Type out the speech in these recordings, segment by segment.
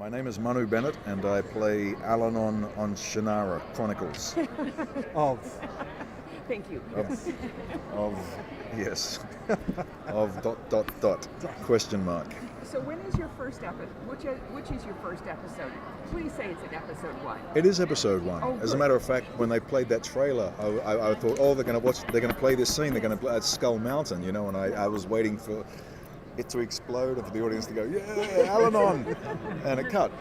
My name is Manu Bennett, and I play Al-Anon on Shannara Chronicles. Thank you. Yes. of ... question mark. So when is your first episode? Which is your first episode? Please say it's in episode 1. It is episode 1. Oh, As a good. matter of fact, when they played that trailer, I thought, they're going to play this scene. They're going to play at Skull Mountain, and I was waiting for it to explode and for the audience to go, yeah, Al-Anon, and it cut.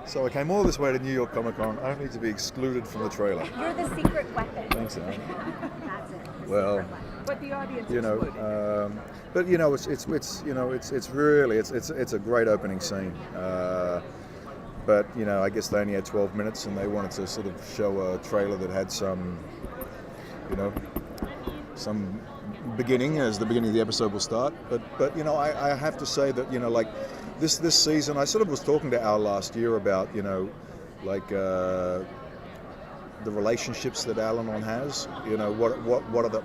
So I came all this way to New York Comic Con only to be excluded from the trailer. You're the secret weapon. Thanks, Anne. That's it. The Well, secret weapon. But the audience but it's really a great opening scene. But I guess they only had 12 minutes, and they wanted to sort of show a trailer that had some beginning, as the beginning of the episode will start. But I have to say that like this season, I sort of was talking to Al last year about the relationships that Al-Anon has. What are the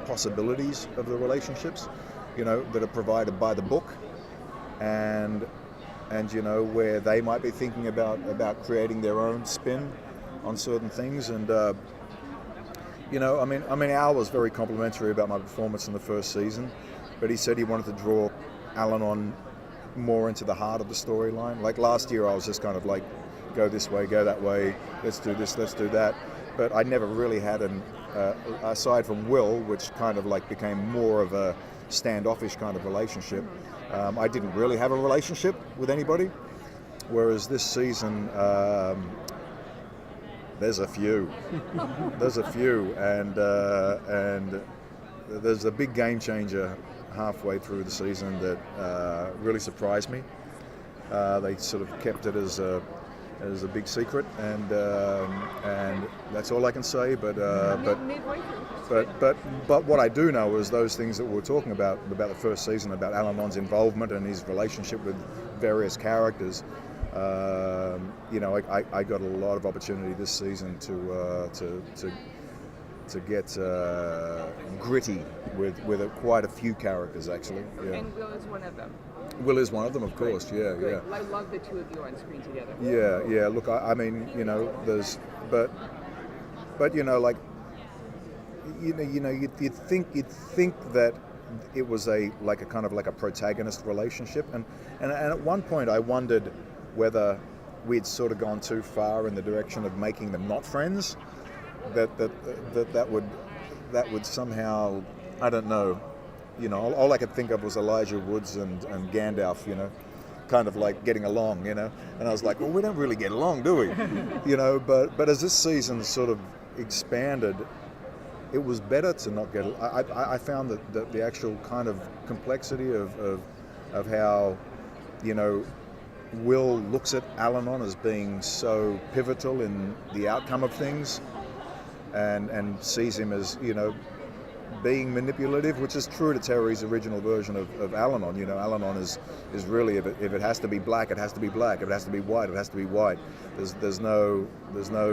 possibilities of the relationships that are provided by the book, and where they might be thinking about creating their own spin on certain things. And Al was very complimentary about my performance in the first season, but he said he wanted to draw Al-Anon more into the heart of the storyline. Like last year, I was just kind of like, go this way, go that way, let's do this, let's do that. But I never really had aside from Will, which kind of like became more of a standoffish kind of relationship, I didn't really have a relationship with anybody. Whereas this season, there's a few. And there's a big game changer halfway through the season that really surprised me. They sort of kept it as a big secret, and that's all I can say. But what I do know is those things that we were talking about the first season, about Al-Anon's involvement and his relationship with various characters. I got a lot of opportunity this season to get gritty with quite a few characters, actually. Yeah. And Will is one of them. Will is one of them, of course. Good. Yeah. I love the two of you on screen together. Yeah. Look, there's, but you'd think that it was a kind of a protagonist relationship, and at one point I wondered whether we'd sort of gone too far in the direction of making them not friends. That would somehow, I don't know. All I could think of was Elijah Woods and Gandalf, kind of like getting along, and I was like, well, we don't really get along, do we? But as this season sort of expanded, it was better to not get. I found that the actual kind of complexity of how, Will looks at Al-Anon as being so pivotal in the outcome of things, and sees him as being manipulative, which is true to Terry's original version of Al-Anon. Al-Anon is really, if it has to be black, it has to be black. If it has to be white, it has to be white. There's no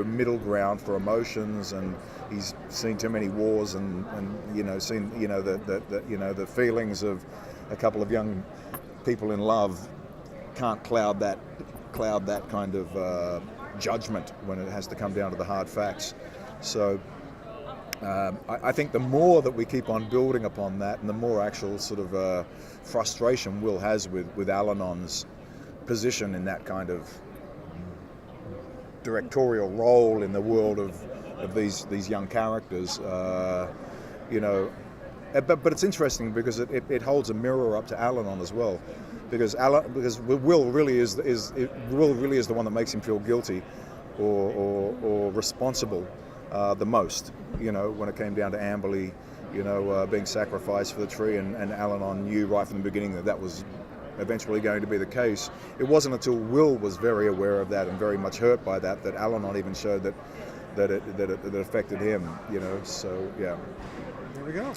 middle ground for emotions, and he's seen too many wars and seen the feelings of a couple of young people in love can't cloud that kind of judgment when it has to come down to the hard facts. So I think the more that we keep on building upon that, and the more actual sort of frustration Will has with Al-Anon's position in that kind of directorial role in the world of these young characters, But it's interesting because it holds a mirror up to Al-Anon as well, because Will really is the one that makes him feel guilty or responsible the most. When it came down to Amberley, being sacrificed for the tree, and Al-Anon knew right from the beginning that was eventually going to be the case. It wasn't until Will was very aware of that and very much hurt by that Al-Anon even showed that it affected him. So yeah. There we go.